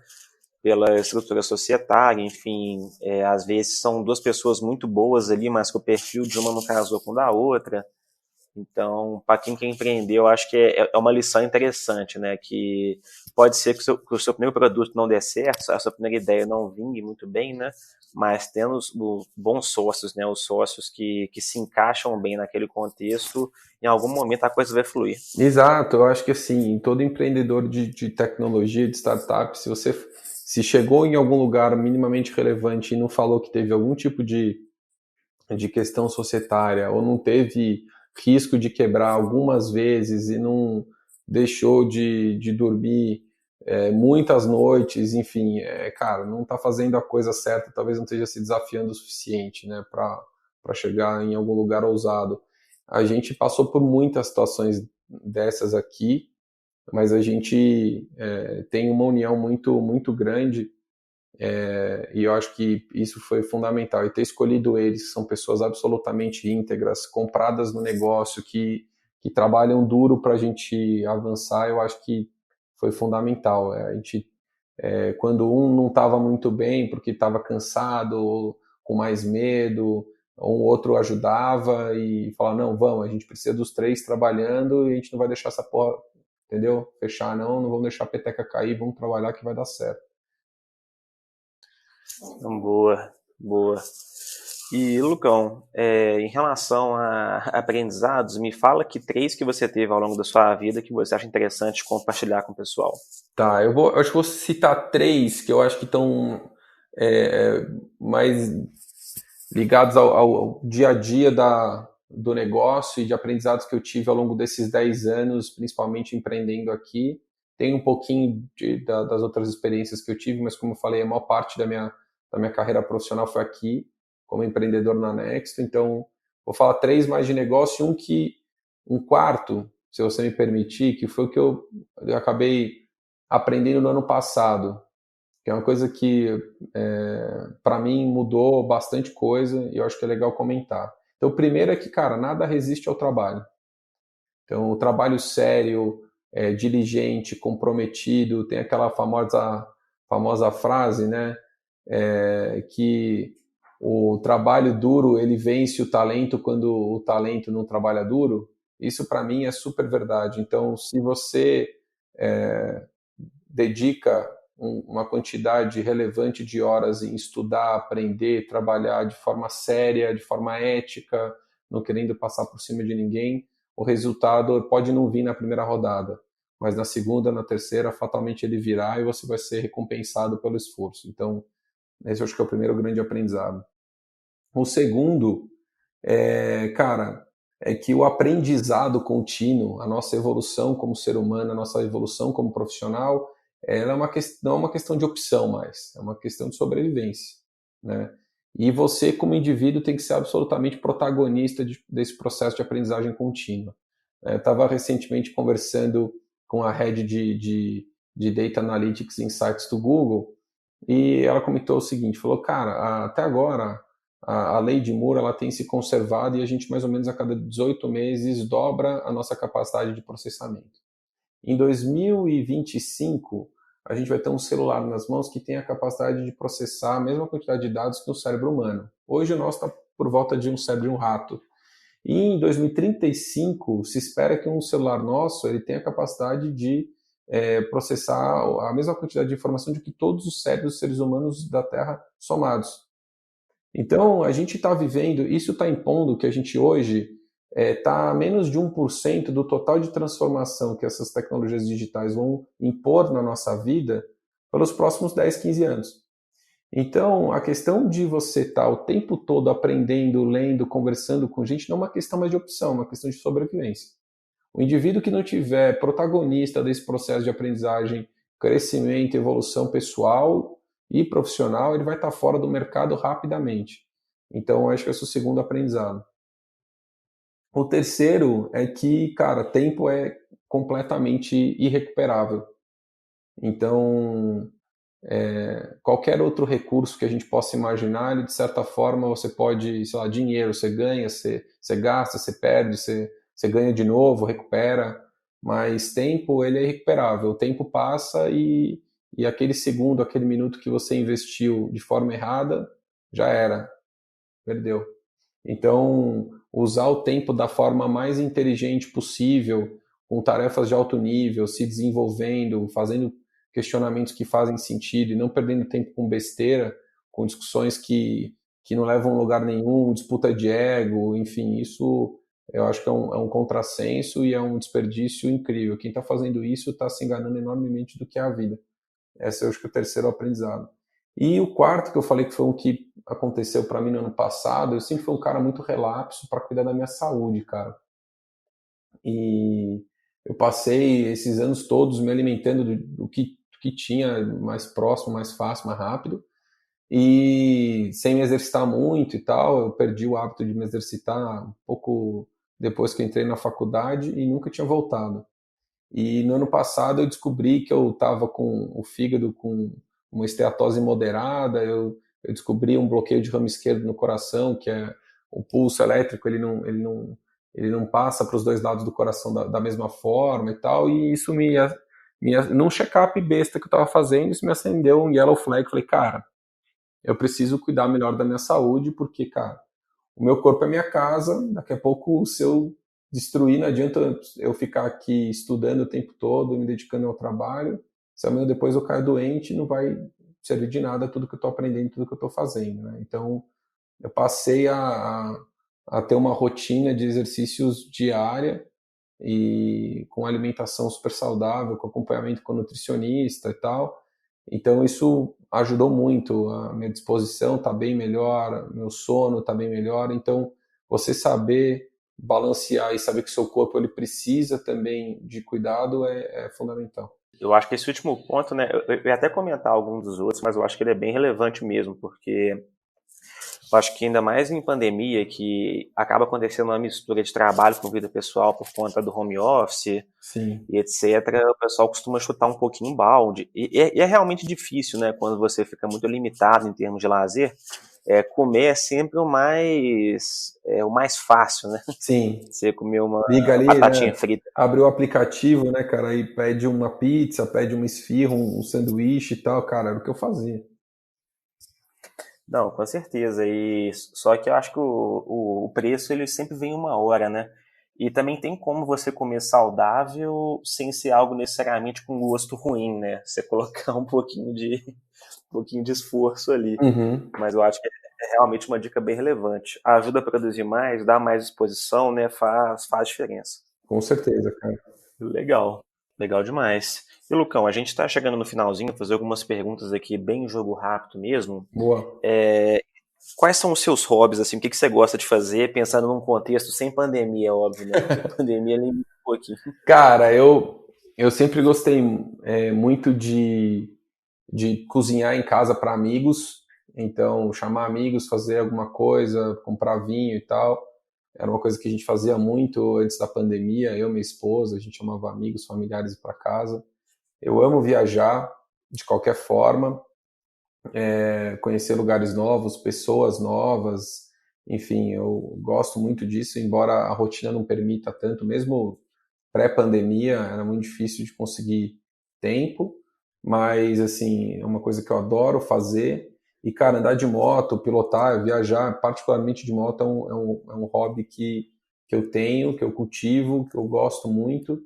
pela estrutura societária, enfim, às vezes são duas pessoas muito boas ali, mas que o perfil de uma não casou com o da outra. Então, para quem quer empreender, eu acho que é uma lição interessante, né? Que pode ser que o seu primeiro produto não dê certo, a sua primeira ideia não vingue muito bem, né? Mas tendo os bons sócios, né? Os sócios que se encaixam bem naquele contexto, em algum momento a coisa vai fluir. Exato, eu acho que assim, todo empreendedor de tecnologia, de startup, se chegou em algum lugar minimamente relevante e não falou que teve algum tipo de questão societária ou não teve risco de quebrar algumas vezes e não deixou de dormir muitas noites, enfim, cara, não está fazendo a coisa certa, talvez não esteja se desafiando o suficiente, né, para chegar em algum lugar ousado. A gente passou por muitas situações dessas aqui, mas a gente tem uma união muito grande e eu acho que isso foi fundamental. E ter escolhido eles, que são pessoas absolutamente íntegras, compradas no negócio, que trabalham duro para a gente avançar, eu acho que foi fundamental. Quando um não estava muito bem, porque estava cansado, ou com mais medo, um outro ajudava e falava, não, vamos, a gente precisa dos três trabalhando e a gente não vai deixar essa porra, entendeu? Fechar não vamos deixar a peteca cair, vamos trabalhar que vai dar certo. Boa. E, Lucão, em relação a aprendizados, me fala que 3 que você teve ao longo da sua vida que você acha interessante compartilhar com o pessoal. Tá, eu acho que vou citar 3 que eu acho que estão mais ligados ao dia a dia do negócio e de aprendizados que eu tive ao longo desses 10 anos, principalmente empreendendo aqui. Tem um pouquinho das outras experiências que eu tive, mas como eu falei, a maior parte da minha carreira profissional foi aqui, como empreendedor na Nexto. Então, vou falar 3 mais de negócio e um quarto, se você me permitir, que foi o que eu acabei aprendendo no ano passado, que é uma coisa que para mim mudou bastante coisa e eu acho que é legal comentar. Então, o primeiro é que, cara, nada resiste ao trabalho. Então, o trabalho sério, diligente, comprometido, tem aquela famosa frase, né, que o trabalho duro ele vence o talento quando o talento não trabalha duro. Isso para mim é super verdade. Então, se você dedica uma quantidade relevante de horas em estudar, aprender, trabalhar de forma séria, de forma ética, não querendo passar por cima de ninguém, o resultado pode não vir na primeira rodada, mas na segunda, na terceira, fatalmente ele virá e você vai ser recompensado pelo esforço. Então, esse eu acho que é o primeiro grande aprendizado. O segundo cara, é que o aprendizado contínuo, a nossa evolução como ser humano, a nossa evolução como profissional, ela não é uma questão de opção mais, é uma questão de sobrevivência, né? E você, como indivíduo, tem que ser absolutamente protagonista desse processo de aprendizagem contínua. Eu estava recentemente conversando com a head de Data Analytics Insights do Google e ela comentou o seguinte, falou, cara, até agora a lei de Moore ela tem se conservado e a gente mais ou menos a cada 18 meses dobra a nossa capacidade de processamento. Em 2025, a gente vai ter um celular nas mãos que tem a capacidade de processar a mesma quantidade de dados que o cérebro humano. Hoje o nosso está por volta de um cérebro de um rato. E em 2035, se espera que um celular nosso ele tenha a capacidade de processar a mesma quantidade de informação de que todos os cérebros dos seres humanos da Terra somados. Então, a gente está vivendo, isso está impondo que a gente hoje está a menos de 1% do total de transformação que essas tecnologias digitais vão impor na nossa vida pelos próximos 10, 15 anos. Então, a questão de você estar o tempo todo aprendendo, lendo, conversando com gente não é uma questão mais de opção, é uma questão de sobrevivência. O indivíduo que não tiver protagonista desse processo de aprendizagem, crescimento, evolução pessoal e profissional, ele vai estar fora do mercado rapidamente. Então, acho que esse é o segundo aprendizado. O terceiro é que, cara, tempo é completamente irrecuperável. Então, qualquer outro recurso que a gente possa imaginar, ele, de certa forma, você pode, sei lá, dinheiro, você ganha, você gasta, você perde, você ganha de novo, recupera, mas tempo, ele é irrecuperável. O tempo passa e aquele segundo, aquele minuto que você investiu de forma errada, já era, perdeu. Então, usar o tempo da forma mais inteligente possível, com tarefas de alto nível, se desenvolvendo, fazendo questionamentos que fazem sentido e não perdendo tempo com besteira, com discussões que não levam a lugar nenhum, disputa de ego, enfim, isso eu acho que é um contrassenso e é um desperdício incrível. Quem está fazendo isso está se enganando enormemente do que é a vida. Esse eu acho que é o terceiro aprendizado. E o quarto, que eu falei que foi o que aconteceu para mim no ano passado, eu sempre fui um cara muito relapso para cuidar da minha saúde, cara. E eu passei esses anos todos me alimentando do que tinha mais próximo, mais fácil, mais rápido. E sem me exercitar muito e tal, eu perdi o hábito de me exercitar um pouco depois que eu entrei na faculdade e nunca tinha voltado. E no ano passado eu descobri que eu estava com o fígado com uma esteatose moderada, eu descobri um bloqueio de ramo esquerdo no coração, que é o pulso elétrico, ele não passa para os dois lados do coração da mesma forma e tal, e isso num check-up besta que eu estava fazendo, isso me acendeu um yellow flag, falei, cara, eu preciso cuidar melhor da minha saúde, porque, cara, o meu corpo é minha casa, daqui a pouco, se eu destruir, não adianta eu ficar aqui estudando o tempo todo, me dedicando ao trabalho, se amanhã depois eu caio doente, não vai servir de nada tudo que eu estou aprendendo, tudo que eu estou fazendo, né? Então, eu passei a ter uma rotina de exercícios diária e com alimentação super saudável, com acompanhamento com nutricionista e tal. Então isso ajudou muito, a minha disposição está bem melhor, meu sono está bem melhor. Então você saber balancear e saber que seu corpo ele precisa também de cuidado é fundamental. Eu acho que esse último ponto, né, eu ia até comentar alguns dos outros, mas eu acho que ele é bem relevante mesmo, porque eu acho que ainda mais em pandemia, que acaba acontecendo uma mistura de trabalho com vida pessoal por conta do home office Sim. e etc., o pessoal costuma chutar um pouquinho balde. E é realmente difícil, né, quando você fica muito limitado em termos de lazer, comer é sempre o mais fácil, né? Sim. Você comer uma Liga ali, batatinha né? frita. Abre o aplicativo, né, cara? Aí pede uma pizza, pede uma esfirra, um sanduíche e tal, cara, era o que eu fazia. Não, com certeza. E só que eu acho que o preço ele sempre vem uma hora, né? E também tem como você comer saudável sem ser algo necessariamente com gosto ruim, né? Você colocar um pouquinho de esforço ali. Uhum. Mas eu acho que é realmente uma dica bem relevante. Ajuda a produzir mais, dá mais exposição, né? Faz diferença. Com certeza, cara. Legal, legal demais. E Lucão, a gente está chegando no finalzinho, vou fazer algumas perguntas aqui, bem jogo rápido mesmo. Boa. Quais são os seus hobbies, assim, o que você gosta de fazer, pensando num contexto sem pandemia, óbvio, né? Porque a pandemia limita um pouquinho. Cara, eu sempre gostei muito de cozinhar em casa para amigos, então chamar amigos, fazer alguma coisa, comprar vinho e tal. Era uma coisa que a gente fazia muito antes da pandemia, eu e minha esposa, a gente chamava amigos, familiares para casa. Eu amo viajar de qualquer forma, conhecer lugares novos, pessoas novas, enfim, eu gosto muito disso, embora a rotina não permita tanto, mesmo pré-pandemia era muito difícil de conseguir tempo, mas assim, é uma coisa que eu adoro fazer. E, cara, andar de moto, pilotar, viajar, particularmente de moto, é um hobby que eu tenho, que eu cultivo, que eu gosto muito.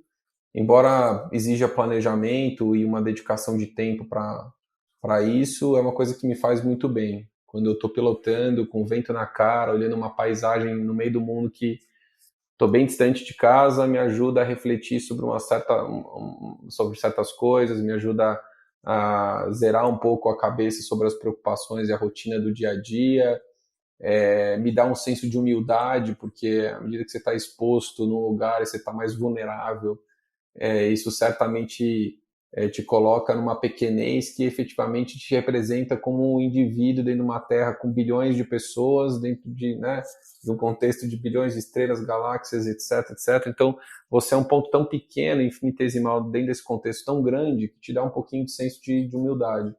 Embora exija planejamento e uma dedicação de tempo para isso, é uma coisa que me faz muito bem. Quando eu estou pilotando, com o vento na cara, olhando uma paisagem no meio do mundo que estou bem distante de casa, me ajuda a refletir sobre sobre certas coisas, me ajuda a zerar um pouco a cabeça sobre as preocupações e a rotina do dia a dia, me dá um senso de humildade, porque à medida que você está exposto num lugar, você está mais vulnerável, isso certamente te coloca numa pequenez que efetivamente te representa como um indivíduo dentro de uma Terra com bilhões de pessoas, dentro de um contexto de bilhões de estrelas, galáxias, etc, etc. Então, você é um ponto tão pequeno, infinitesimal, dentro desse contexto tão grande, que te dá um pouquinho de senso de humildade.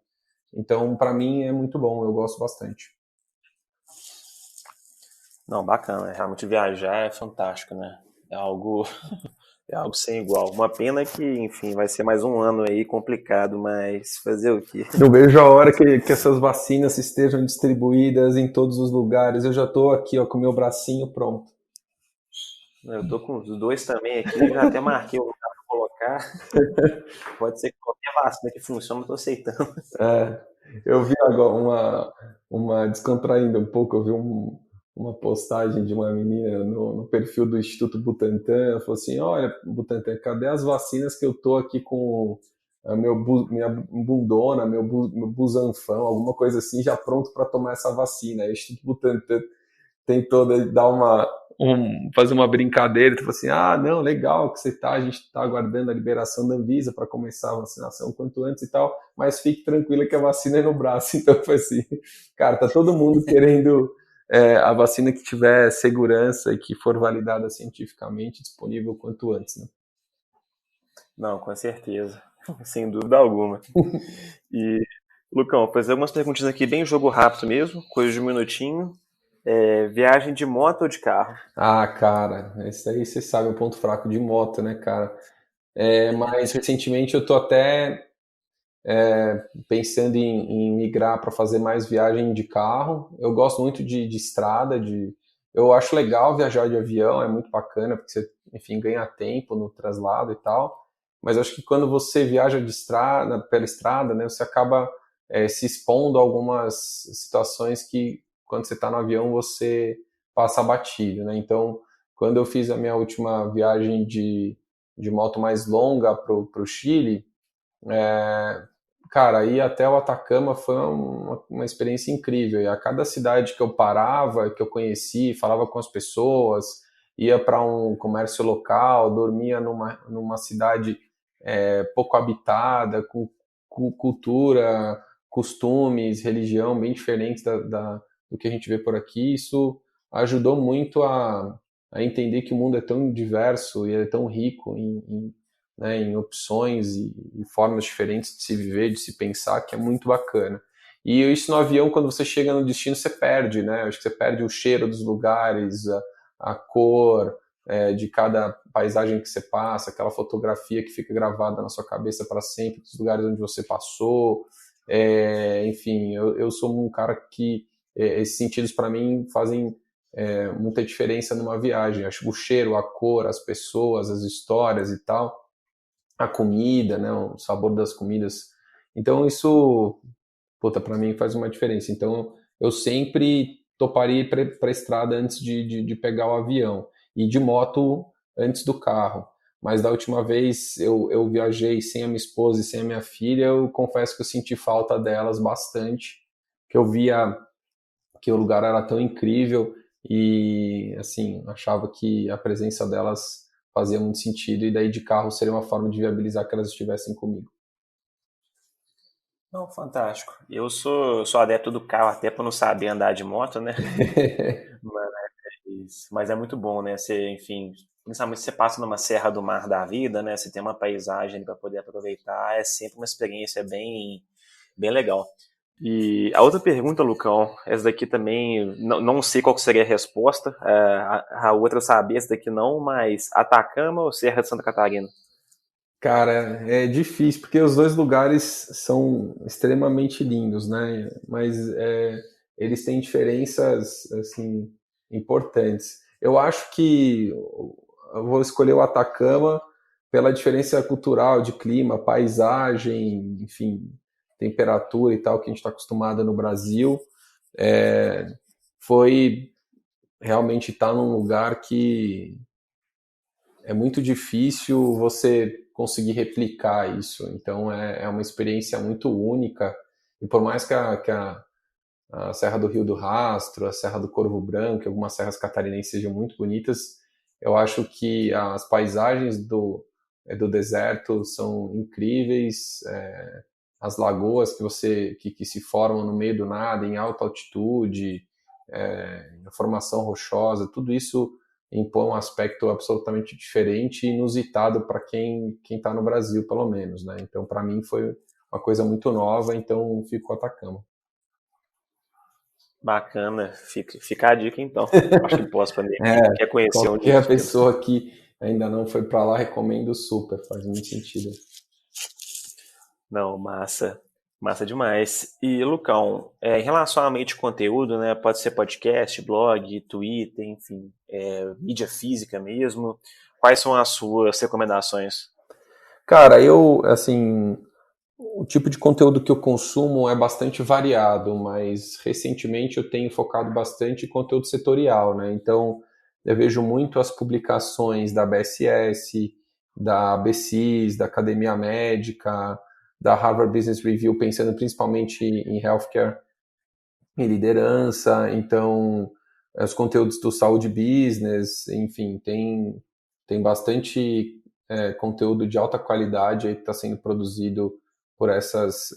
Então, para mim, é muito bom, eu gosto bastante. Não, bacana. Realmente viajar é fantástico, né? É algo, é algo sem igual. Uma pena que, enfim, vai ser mais um ano aí complicado, mas fazer o quê? Eu vejo a hora que essas vacinas estejam distribuídas em todos os lugares. Eu já estou aqui, ó, com o meu bracinho pronto. Eu tô com os dois também aqui, já até marquei o lugar para colocar. Pode ser que qualquer vacina que funcione, eu tô aceitando. É, eu vi agora descontraindo um pouco, eu vi uma postagem de uma menina no perfil do Instituto Butantan. Ela falou assim: olha, Butantan, cadê as vacinas que eu tô aqui com minha bundona, meu busanfão, alguma coisa assim, já pronto para tomar essa vacina? Aí o Instituto Butantan tentou dar fazer uma brincadeira, tipo assim, não, legal que a gente está aguardando a liberação da Anvisa para começar a vacinação quanto antes e tal, mas fique tranquila que a vacina é no braço. Então foi assim, cara, tá todo mundo querendo a vacina que tiver segurança e que for validada cientificamente disponível quanto antes, né? Não, com certeza. Sem dúvida alguma. E, Lucão, vou fazer algumas perguntinhas aqui, bem jogo rápido mesmo, coisa de um minutinho. Viagem de moto ou de carro? Cara, esse aí você sabe o ponto fraco de moto, né, cara? Mas recentemente eu tô até pensando em migrar para fazer mais viagem de carro. Eu gosto muito de estrada, eu acho legal viajar de avião, é muito bacana, porque você, enfim, ganha tempo no traslado e tal. Mas eu acho que quando você viaja de estrada, pela estrada, né, você acaba se expondo a algumas situações que, quando você está no avião, você passa batido, né? Então, quando eu fiz a minha última viagem de moto mais longa para o Chile, cara, ir até o Atacama foi uma experiência incrível. E a cada cidade que eu parava, que eu conheci, falava com as pessoas, ia para um comércio local, dormia numa cidade pouco habitada, com cultura, costumes, religião bem diferentes do que a gente vê por aqui. Isso ajudou muito a entender que o mundo é tão diverso e é tão rico né, em opções e formas diferentes de se viver, de se pensar, que é muito bacana. E isso no avião, quando você chega no destino, você perde, né? Acho que você perde o cheiro dos lugares, a cor de cada paisagem que você passa, aquela fotografia que fica gravada na sua cabeça para sempre, dos lugares onde você passou. Enfim, eu sou um cara que esses sentidos para mim fazem muita diferença numa viagem. Acho o cheiro, a cor, as pessoas, as histórias e tal, a comida, né, o sabor das comidas. Então isso, puta, para mim faz uma diferença. Então eu sempre toparia ir para a estrada antes de pegar o avião e de moto antes do carro. Mas da última vez eu viajei sem a minha esposa e sem a minha filha, eu confesso que eu senti falta delas bastante, que eu via que o lugar era tão incrível e, assim, achava que a presença delas fazia muito sentido e daí de carro seria uma forma de viabilizar que elas estivessem comigo. Não, fantástico. Eu sou adepto do carro até para não saber andar de moto, né? Mas é muito bom, né? Você, enfim, principalmente se você passa numa serra do mar da vida, né? Você tem uma paisagem para poder aproveitar, é sempre uma experiência bem legal. E a outra pergunta, Lucão, essa daqui também, não sei qual que seria a resposta. A outra eu sabia, essa daqui não, mas Atacama ou Serra de Santa Catarina? Cara, é difícil, porque os dois lugares são extremamente lindos, né? Mas eles têm diferenças, assim, importantes. Eu acho que eu vou escolher o Atacama pela diferença cultural de clima, paisagem, enfim, temperatura e tal, que a gente está acostumado no Brasil. Foi realmente estar num lugar que é muito difícil você conseguir replicar isso. Então é uma experiência muito única. E por mais que a Serra do Rio do Rastro, a Serra do Corvo Branco, e algumas serras catarinenses sejam muito bonitas, eu acho que as paisagens do deserto são incríveis, as lagoas que se formam no meio do nada, em alta altitude, a formação rochosa, tudo isso impõe um aspecto absolutamente diferente e inusitado para quem está no Brasil, pelo menos, né? Então, para mim, foi uma coisa muito nova, então fico com Atacama. Bacana, fica a dica então. Acho que pós-pandemia, quer conhecer um Qualquer destino. pessoa que ainda não foi para lá, recomendo super, faz muito sentido. Não, massa. Massa demais. E, Lucão, em relação a meio de conteúdo, né? Pode ser podcast, blog, Twitter, enfim, mídia física mesmo. Quais são as suas recomendações? Cara, assim, o tipo de conteúdo que eu consumo é bastante variado, mas recentemente eu tenho focado bastante em conteúdo setorial, né? Então, eu vejo muito as publicações da BSS, da ABCIS, da Academia Médica, da Harvard Business Review, pensando principalmente em healthcare e liderança. Então, os conteúdos do Saúde Business, enfim, tem bastante conteúdo de alta qualidade aí que está sendo produzido por essas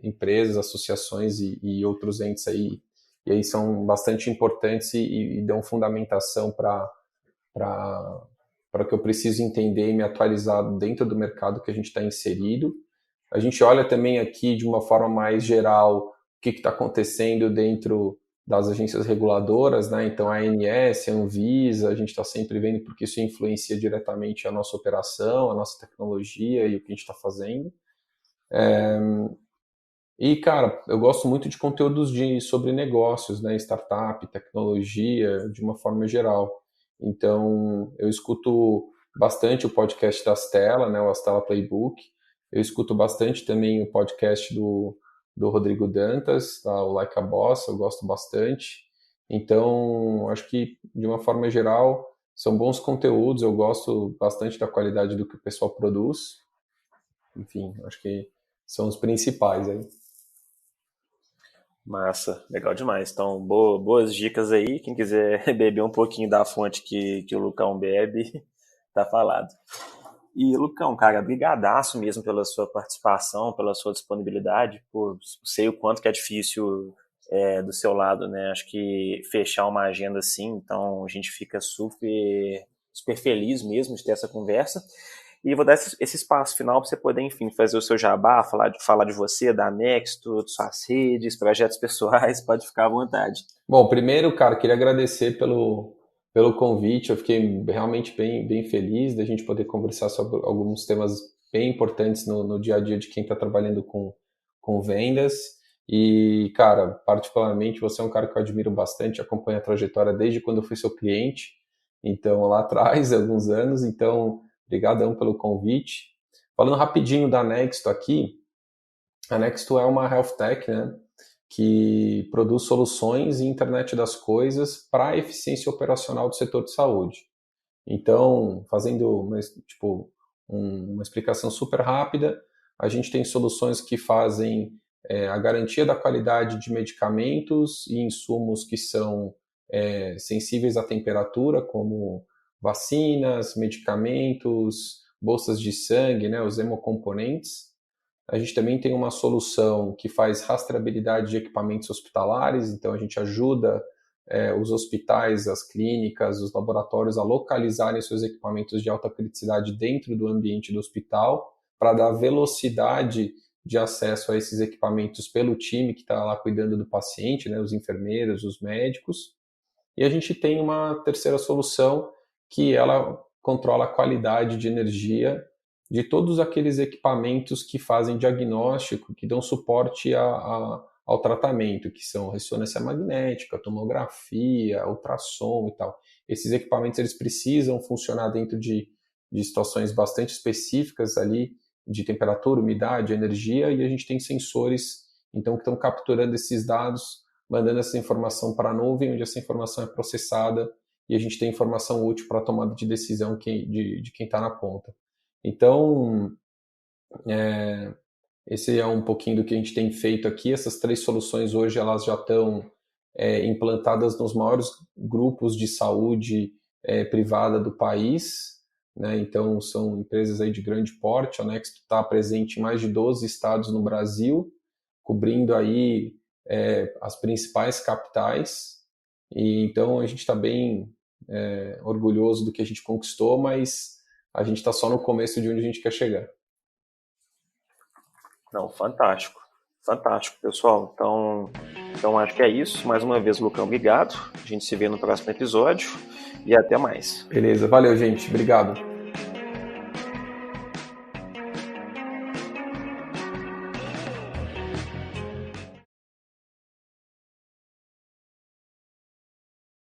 empresas, associações e outros entes aí. E aí são bastante importantes e dão fundamentação para o que eu preciso entender e me atualizar dentro do mercado que a gente está inserido. A gente olha também aqui de uma forma mais geral o que está acontecendo dentro das agências reguladoras, né? Então a ANS, a Anvisa, a gente está sempre vendo porque isso influencia diretamente a nossa operação, a nossa tecnologia e o que a gente está fazendo. E, cara, eu gosto muito de conteúdos sobre negócios, né? Startup, tecnologia, de uma forma geral. Então, eu escuto bastante o podcast da Astela, né? O Astela Playbook. Eu escuto bastante também o podcast do Rodrigo Dantas, tá? O Like a Boss, eu gosto bastante. Então, acho que, de uma forma geral, são bons conteúdos. Eu gosto bastante da qualidade do que o pessoal produz. Enfim, acho que são os principais aí. Massa, legal demais. Então, boas dicas aí. Quem quiser beber um pouquinho da fonte que o Lucão bebe, tá falado. E, Lucão, cara, brigadaço mesmo pela sua participação, pela sua disponibilidade. Pô, sei o quanto que é difícil do seu lado, né? Acho que fechar uma agenda assim, então a gente fica super feliz mesmo de ter essa conversa. E vou dar esse espaço final para você poder, enfim, fazer o seu jabá, falar de você, da Nexto, de suas redes, projetos pessoais, pode ficar à vontade. Bom, primeiro, cara, queria agradecer pelo convite. Eu fiquei realmente bem feliz da gente poder conversar sobre alguns temas bem importantes no dia a dia de quem está trabalhando com vendas. E, cara, particularmente, você é um cara que eu admiro bastante, acompanho a trajetória desde quando eu fui seu cliente, então lá atrás, alguns anos. Então, obrigadão pelo convite. Falando rapidinho da Nexto aqui, a Nexto é uma health tech, né, que produz soluções em internet das coisas para a eficiência operacional do setor de saúde. Então, fazendo uma explicação super rápida, a gente tem soluções que fazem a garantia da qualidade de medicamentos e insumos que são sensíveis à temperatura, como vacinas, medicamentos, bolsas de sangue, né, os hemocomponentes. A gente também tem uma solução que faz rastreabilidade de equipamentos hospitalares, então a gente ajuda os hospitais, as clínicas, os laboratórios a localizarem seus equipamentos de alta criticidade dentro do ambiente do hospital, para dar velocidade de acesso a esses equipamentos pelo time que está lá cuidando do paciente, né, os enfermeiros, os médicos. E a gente tem uma terceira solução que ela controla a qualidade de energia de todos aqueles equipamentos que fazem diagnóstico, que dão suporte ao tratamento, que são ressonância magnética, tomografia, ultrassom e tal. Esses equipamentos eles precisam funcionar dentro de situações bastante específicas ali, de temperatura, umidade, energia, e a gente tem sensores, então, que estão capturando esses dados, mandando essa informação para a nuvem, onde essa informação é processada e a gente tem informação útil para a tomada de decisão de quem está na ponta. Então, esse é um pouquinho do que a gente tem feito aqui. Essas 3 soluções hoje elas já estão implantadas nos maiores grupos de saúde privada do país, né? Então são empresas aí de grande porte. A Nexto está presente em mais de 12 estados no Brasil, cobrindo aí as principais capitais, e então a gente está bem orgulhoso do que a gente conquistou, mas a gente está só no começo de onde a gente quer chegar. Não, fantástico. Fantástico, pessoal. Então acho que é isso. Mais uma vez, Lucão, obrigado. A gente se vê no próximo episódio e até mais. Beleza, valeu, gente. Obrigado.